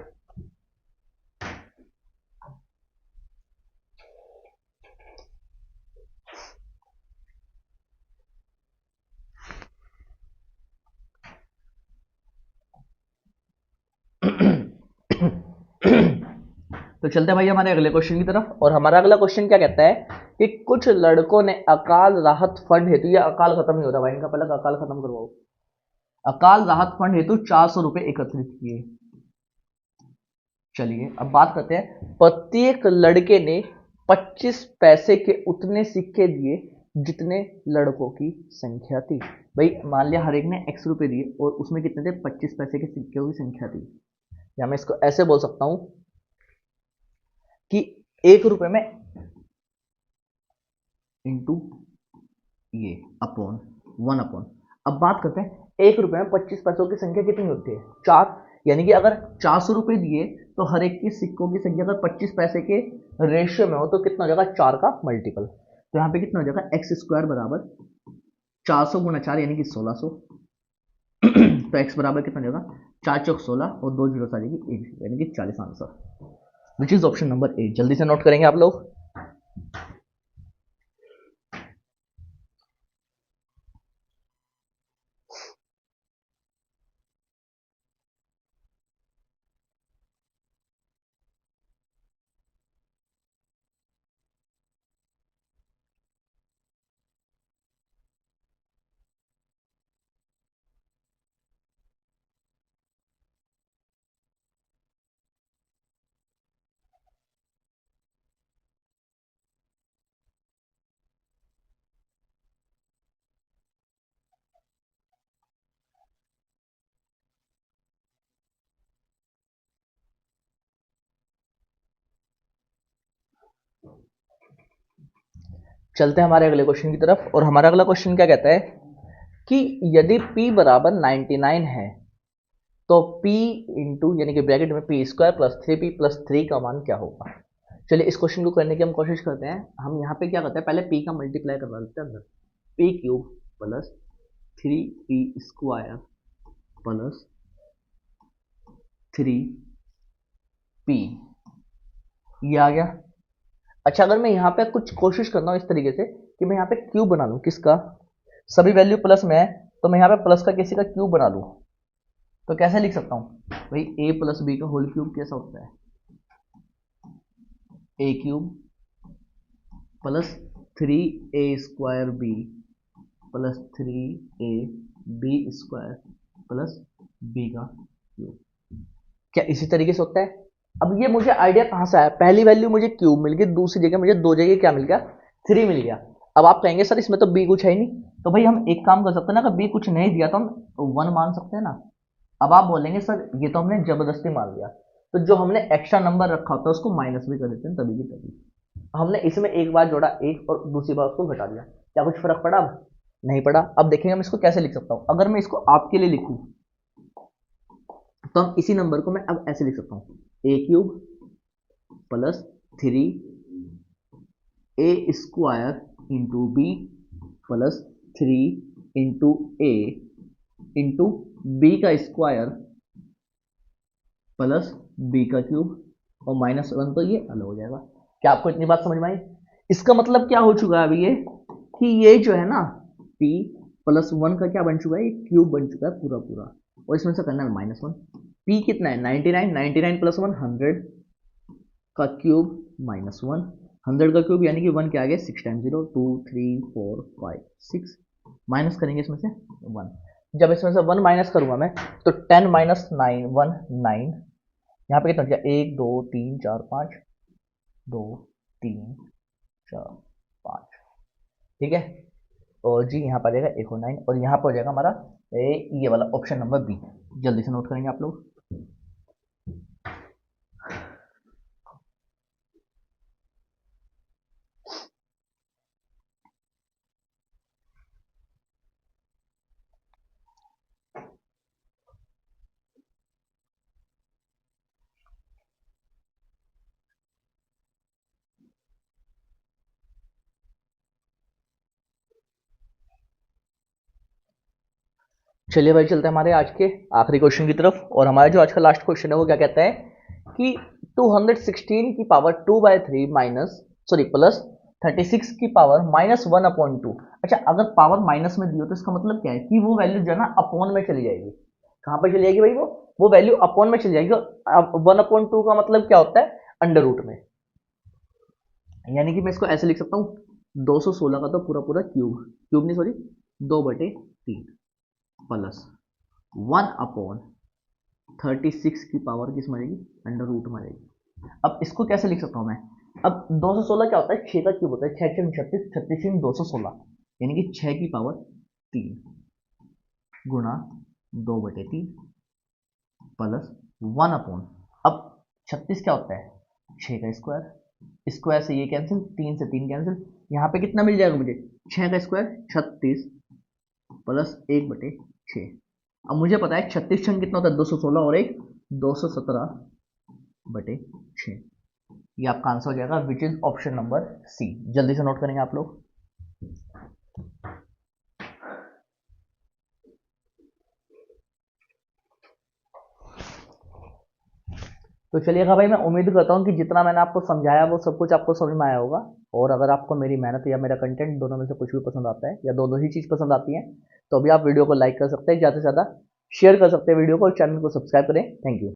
तो चलते हैं भाई हमारे अगले क्वेश्चन की तरफ। और हमारा अगला क्वेश्चन क्या कहता है कि कुछ लड़कों ने अकाल राहत फंड हेतु, या अकाल खत्म नहीं होता भाई इनका, पहले अकाल खत्म करवाओ। अकाल राहत फंड हेतु 400 रुपए एकत्रित किए। चलिए अब बात करते हैं, प्रत्येक लड़के ने 25 पैसे के उतने सिक्के दिए जितने लड़कों की संख्या थी। भाई मान लिया हर एक ने x रुपए दिए और उसमें कितने थे 25 पैसे के सिक्कों की संख्या थी, या मैं इसको ऐसे बोल सकता हूं कि 1 रुपए में इंटू ये अपॉन 1 अपॉन। अब बात करते हैं 1 रुपए में 25 पैसों की संख्या कितनी होती है 4, यानी कि अगर 400 रुपए दिए तो हर एक की सिक्कों की संख्या अगर 25 पैसे के रेशियो में हो तो कितना हो जाएगा 4 का मल्टीपल। तो यहाँ पे कितना हो जाएगा एक्स स्क्वायर बराबर 400 गुना 4 यानी कि 1600। तो एक्स बराबर कितना हो जाएगा 4 चौक 16 और 2 जीरो आ जाएगी 1 यानी कि 40 answer, which is option number A. जल्दी से नोट करेंगे आप लोग। चलते हैं हमारे अगले क्वेश्चन की तरफ। और हमारा अगला क्वेश्चन क्या कहता है कि यदि p बराबर 99 है तो p इंटू यानी कि ब्रैकेट में P square plus 3p plus 3 का मान क्या होगा। चलिए इस क्वेश्चन को करने की हम कोशिश करते हैं। हम यहाँ पे क्या करते हैं, पहले p का मल्टीप्लाई करवा लेते हैं अंदर, p cube plus 3p square plus 3p, ये आ गया। अच्छा अगर मैं यहाँ पे कुछ कोशिश करता हूँ इस तरीके से कि मैं यहाँ पे क्यूब बना लूँ, किसका, सभी वैल्यू प्लस में है तो मैं यहाँ पे प्लस का किसी का क्यूब बना लूँ, तो कैसे लिख सकता हूँ भाई a प्लस बी का होल क्यूब कैसा होता है, a cube plus 3a square B plus 3a B square plus B का क्यूब। क्या इसी तरीके से होता है। अब ये मुझे आइडिया कहाँ से आया, पहली वैल्यू मुझे क्यूब मिल गई, दूसरी जगह मुझे दो जगह क्या मिल गया 3 मिल गया। अब आप कहेंगे सर इसमें तो b कुछ है ही नहीं, तो भाई हम एक काम कर सकते हैं ना, अगर b कुछ नहीं दिया तो हम 1 मान सकते हैं ना। अब आप बोलेंगे सर ये तो हमने जबरदस्ती मान लिया, तो जो हमने एक्स्ट्रा नंबर रखा होता है उसको माइनस भी कर देते हैं तभी की तभी। हमने इसमें एक बार जोड़ा एक और दूसरी बार उसको घटा दिया, क्या कुछ फर्क पड़ा, अब नहीं पड़ा। अब देखेंगे हम इसको कैसे लिख सकता हूँ। अगर मैं इसको आपके लिए लिखूं तो हम इसी नंबर को मैं अब ऐसे लिख सकता हूँ, a cube plus 3a square into B plus 3 into A into B का स्क्वायर प्लस बी का क्यूब और माइनस 1, तो ये अलग हो जाएगा। क्या आपको इतनी बात समझ में आई। इसका मतलब क्या हो चुका है अभी ये कि ये जो है ना p प्लस 1 का क्या बन चुका है, ये क्यूब बन चुका है पूरा पूरा, और इसमें से करना है -1। p कितना है 99, 99 प्लस 1 100 का क्यूब -1, 100 का क्यूब यानी कि 1 क्या आ गया 6 टाइम्स 0 2 3 4 5 6, माइनस करेंगे इसमें से 1। जब इसमें से 1 माइनस करूंगा मैं तो 10 माइनस 9 1 9, यहाँ पे कितना हो गया 1 2 3 4 5 2 3 4 5, ठीक है। और जी यहाँ पर आ जाएगा 1 और 9, और यहाँ पर हो जाएगा हमारा ये वाला ऑप्शन नंबर बी। जल्दी से नोट करेंगे आप लोग। चलिए भाई चलते हैं हमारे आज के आखिरी क्वेश्चन की तरफ। और हमारा जो आज का लास्ट क्वेश्चन है वो क्या कहता है कि 216 की पावर 2/3 माइनस सॉरी प्लस 36 की पावर -1/2। अच्छा, अगर पावर माइनस में दी हो तो इसका मतलब क्या है कि वो वैल्यू जो है ना अपॉन में चली जाएगी। कहाँ पर चली जाएगी भाई? वो वैल्यू अपॉन में चली जाएगी। और 1/2 का मतलब क्या होता है? अंडर रूट में। यानी कि मैं इसको ऐसे लिख सकता हूँ 216 का तो पूरा पूरा क्यूब, क्यूब नहीं सॉरी 2/3 प्लस 1/36 की पावर किस में आएगी? अंडर रूट में आएगी। अब इसको कैसे लिख सकता हूँ मैं? अब 216 क्या होता है? 6 का क्यूब होता है। 6 6 36, 36 216, यानी कि 6 की पावर 3 गुणा 2/3 प्लस 1/, अब 36 क्या होता है? 6 का स्क्वायर, स्क्वायर से ये कैंसिल, 3 से 3 कैंसिल, यहाँ पे कितना मिल जाएगा मुझे? 6 का स्क्वायर 36 प्लस 1/6। अब मुझे पता है 36 छंग कितना होता है? 216 और एक 217/6। ये आपका आंसर हो जाएगा which is option number C. जल्दी से नोट करेंगे आप लोग। तो चलिएगा भाई, मैं उम्मीद करता हूँ कि जितना मैंने आपको समझाया वो सब कुछ आपको समझ में आया होगा। और अगर आपको मेरी मेहनत या मेरा कंटेंट दोनों में से कुछ भी पसंद आता है या दोनों ही चीज़ पसंद आती है तो अभी आप वीडियो को लाइक कर सकते हैं, ज़्यादा से ज़्यादा शेयर कर सकते हैं वीडियो को, और चैनल को सब्सक्राइब करें। Thank you.